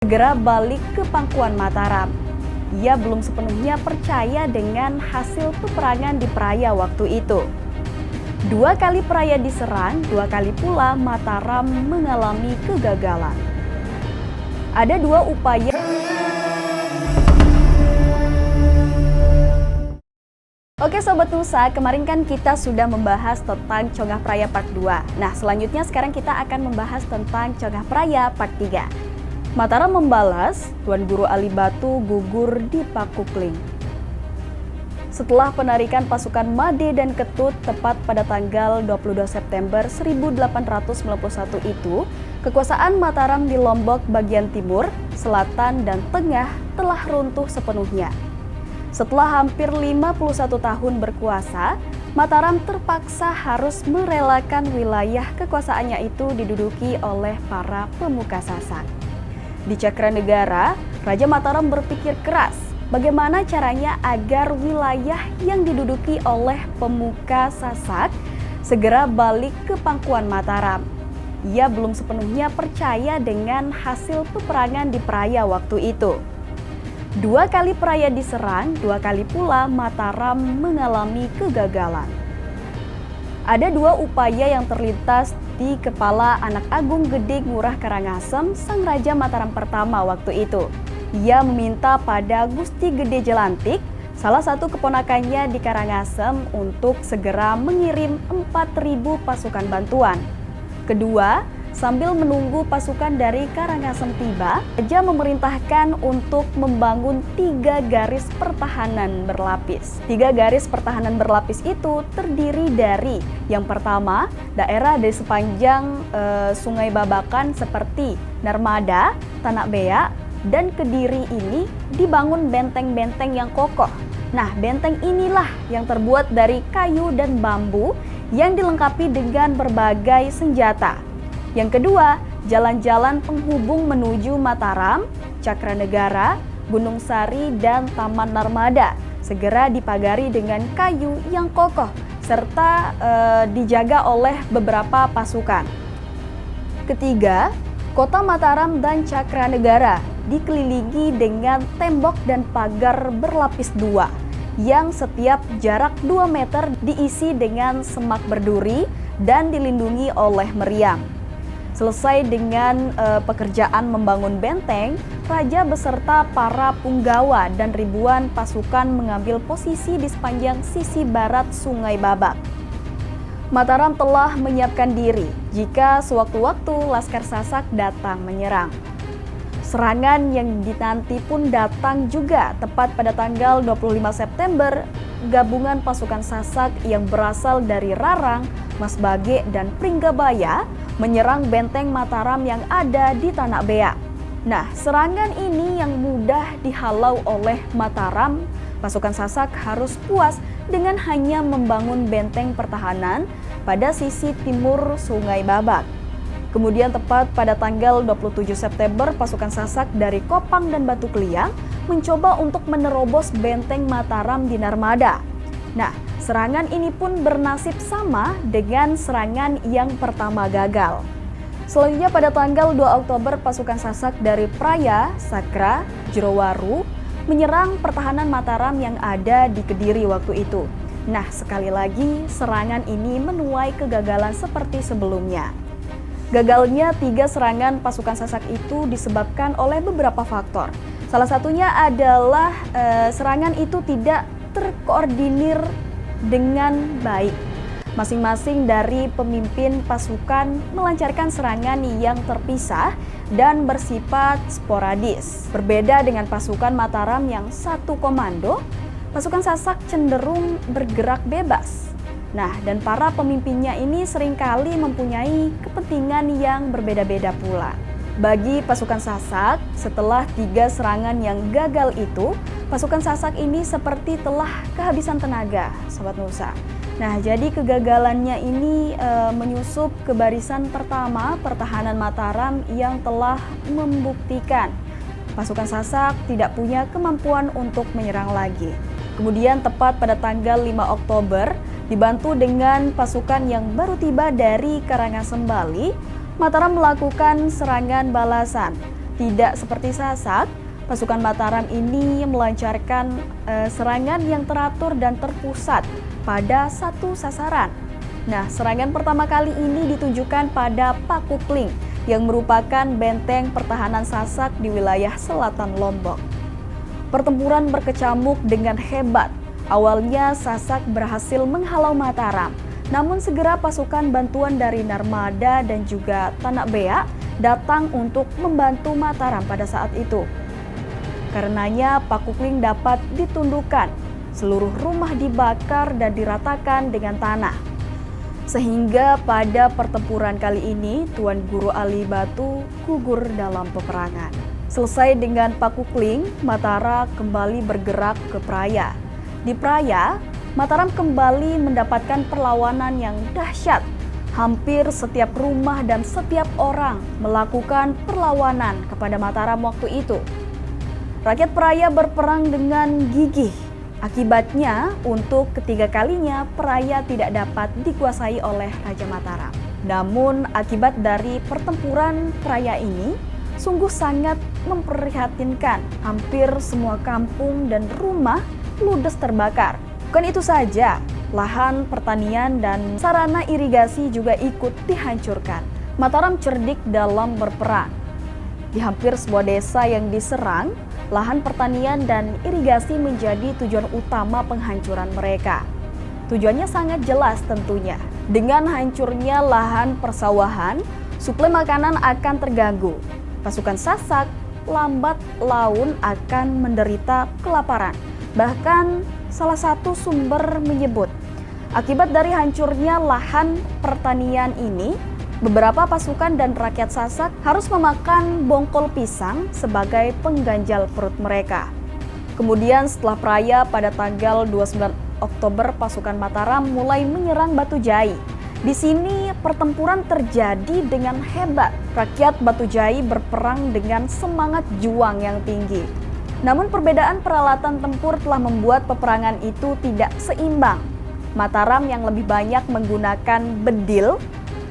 segera balik ke pangkuan Mataram. Ia belum sepenuhnya percaya dengan hasil peperangan di Praia waktu itu. 2 kali Praia diserang, 2 kali pula Mataram mengalami kegagalan. Ada 2 upaya. Oke Sobat Nusa, kemarin kan kita sudah membahas tentang Conggah Praia Part 2. Nah, selanjutnya sekarang kita akan membahas tentang Conggah Praia Part 3. Mataram membalas, Tuan Guru Ali Batu gugur di Pakukling. Setelah penarikan pasukan Made dan Ketut tepat pada tanggal 22 September 1891 itu, kekuasaan Mataram di Lombok bagian timur, selatan, dan tengah telah runtuh sepenuhnya. Setelah hampir 51 tahun berkuasa, Mataram terpaksa harus merelakan wilayah kekuasaannya itu diduduki oleh para pemuka Sasak. Di Cakranegara, Raja Mataram berpikir keras bagaimana caranya agar wilayah yang diduduki oleh pemuka Sasak segera balik ke pangkuan Mataram. Ia belum sepenuhnya percaya dengan hasil peperangan di Praia waktu itu. 2 kali Praia diserang, 2 kali pula Mataram mengalami kegagalan. Ada 2 upaya yang terlintas di kepala anak Agung Gede Ngurah Karangasem, sang Raja Mataram pertama waktu itu. Ia meminta pada Gusti Gede Jelantik, salah satu keponakannya di Karangasem, untuk segera mengirim 4.000 pasukan bantuan. Kedua, sambil menunggu pasukan dari Karangasem tiba, Raja memerintahkan untuk membangun 3 garis pertahanan berlapis. 3 garis pertahanan berlapis itu terdiri dari, yang pertama, daerah di sepanjang Sungai Babakan seperti Narmada, Tanak Beak, dan Kediri ini dibangun benteng-benteng yang kokoh. Nah, benteng inilah yang terbuat dari kayu dan bambu yang dilengkapi dengan berbagai senjata. Yang kedua, jalan-jalan penghubung menuju Mataram, Cakranegara, Gunung Sari, dan Taman Narmada segera dipagari dengan kayu yang kokoh serta dijaga oleh beberapa pasukan. Ketiga, kota Mataram dan Cakranegara dikelilingi dengan tembok dan pagar berlapis 2 yang setiap jarak 2 meter diisi dengan semak berduri dan dilindungi oleh meriam. Selesai dengan pekerjaan membangun benteng, Raja beserta para punggawa dan ribuan pasukan mengambil posisi di sepanjang sisi barat Sungai Babak. Mataram telah menyiapkan diri jika sewaktu-waktu Laskar Sasak datang menyerang. Serangan yang dinanti pun datang juga tepat pada tanggal 25 September. Gabungan pasukan Sasak yang berasal dari Rarang, Masbage, dan Pringgabaya menyerang benteng Mataram yang ada di Tanak Beak. Nah, serangan ini yang mudah dihalau oleh Mataram. Pasukan Sasak harus puas dengan hanya membangun benteng pertahanan pada sisi timur Sungai Babak. Kemudian tepat pada tanggal 27 September, pasukan Sasak dari Kopang dan Batu Kliang mencoba untuk menerobos benteng Mataram di Narmada. Nah, serangan ini pun bernasib sama dengan serangan yang pertama gagal. Selanjutnya pada tanggal 2 Oktober, pasukan Sasak dari Praia, Sakra, Jerowaru menyerang pertahanan Mataram yang ada di Kediri waktu itu. Nah, sekali lagi serangan ini menuai kegagalan seperti sebelumnya. Gagalnya 3 serangan pasukan Sasak itu disebabkan oleh beberapa faktor. Salah satunya adalah serangan itu tidak terkoordinir dengan baik. Masing-masing dari pemimpin pasukan melancarkan serangan yang terpisah dan bersifat sporadis. Berbeda dengan pasukan Mataram yang satu komando, pasukan Sasak cenderung bergerak bebas. Nah, dan para pemimpinnya ini seringkali mempunyai kepentingan yang berbeda-beda pula. Bagi pasukan Sasak, setelah 3 serangan yang gagal itu, pasukan Sasak ini seperti telah kehabisan tenaga, Sobat Nusa. Nah, jadi kegagalannya ini menyusup ke barisan pertama pertahanan Mataram yang telah membuktikan pasukan Sasak tidak punya kemampuan untuk menyerang lagi. Kemudian tepat pada tanggal 5 Oktober, dibantu dengan pasukan yang baru tiba dari Karangasem, Bali, Mataram melakukan serangan balasan. Tidak seperti Sasak, pasukan Mataram ini melancarkan serangan yang teratur dan terpusat pada satu sasaran. Nah, serangan pertama kali ini ditujukan pada Pakukling yang merupakan benteng pertahanan Sasak di wilayah selatan Lombok. Pertempuran berkecamuk dengan hebat. Awalnya Sasak berhasil menghalau Mataram, namun segera pasukan bantuan dari Narmada dan juga Tanak Beak datang untuk membantu Mataram pada saat itu. Karenanya Pakukling dapat ditundukkan, seluruh rumah dibakar dan diratakan dengan tanah. Sehingga pada pertempuran kali ini Tuan Guru Ali Batu gugur dalam peperangan. Selesai dengan Pakukling, Mataram kembali bergerak ke Praya. Di Praya, Mataram kembali mendapatkan perlawanan yang dahsyat. Hampir setiap rumah dan setiap orang melakukan perlawanan kepada Mataram waktu itu. Rakyat Praya berperang dengan gigih. Akibatnya, untuk ketiga kalinya Praya tidak dapat dikuasai oleh Raja Mataram. Namun, akibat dari pertempuran Praya ini sungguh sangat memprihatinkan. Hampir semua kampung dan rumah ludes terbakar. Bukan itu saja, lahan pertanian dan sarana irigasi juga ikut dihancurkan. Mataram cerdik dalam berperang. Di hampir semua desa yang diserang, lahan pertanian dan irigasi menjadi tujuan utama penghancuran mereka. Tujuannya sangat jelas tentunya. Dengan hancurnya lahan persawahan, suplai makanan akan terganggu. Pasukan Sasak lambat laun akan menderita kelaparan. Bahkan salah satu sumber menyebut, akibat dari hancurnya lahan pertanian ini, beberapa pasukan dan rakyat Sasak harus memakan bongkol pisang sebagai pengganjal perut mereka. Kemudian setelah Praya pada tanggal 29 Oktober, pasukan Mataram mulai menyerang Batujai. Di sini pertempuran terjadi dengan hebat. Rakyat Batujai berperang dengan semangat juang yang tinggi. Namun perbedaan peralatan tempur telah membuat peperangan itu tidak seimbang. Mataram yang lebih banyak menggunakan bedil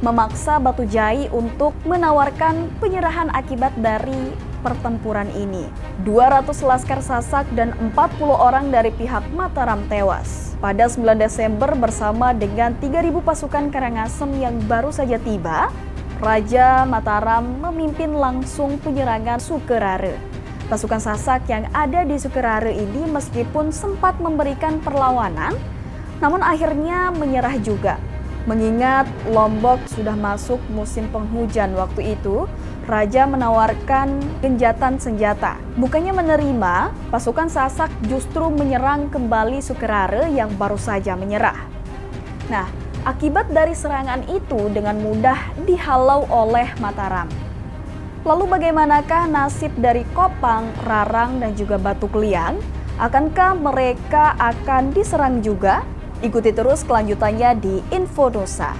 memaksa Batujai untuk menawarkan penyerahan akibat dari pertempuran ini. 200 laskar Sasak dan 40 orang dari pihak Mataram tewas. Pada 9 Desember bersama dengan 3.000 pasukan Karangasem yang baru saja tiba, Raja Mataram memimpin langsung penyerangan Sukerare. Pasukan Sasak yang ada di Sukerare ini meskipun sempat memberikan perlawanan, namun akhirnya menyerah juga. Mengingat Lombok sudah masuk musim penghujan waktu itu, Raja menawarkan genjatan senjata. Bukannya menerima, pasukan Sasak justru menyerang kembali Sukerare yang baru saja menyerah. Nah, akibat dari serangan itu dengan mudah dihalau oleh Mataram. Lalu bagaimanakah nasib dari Kopang, Rarang, dan juga Batu Kliang? Akankah mereka akan diserang juga? Ikuti terus kelanjutannya di Info Nusa.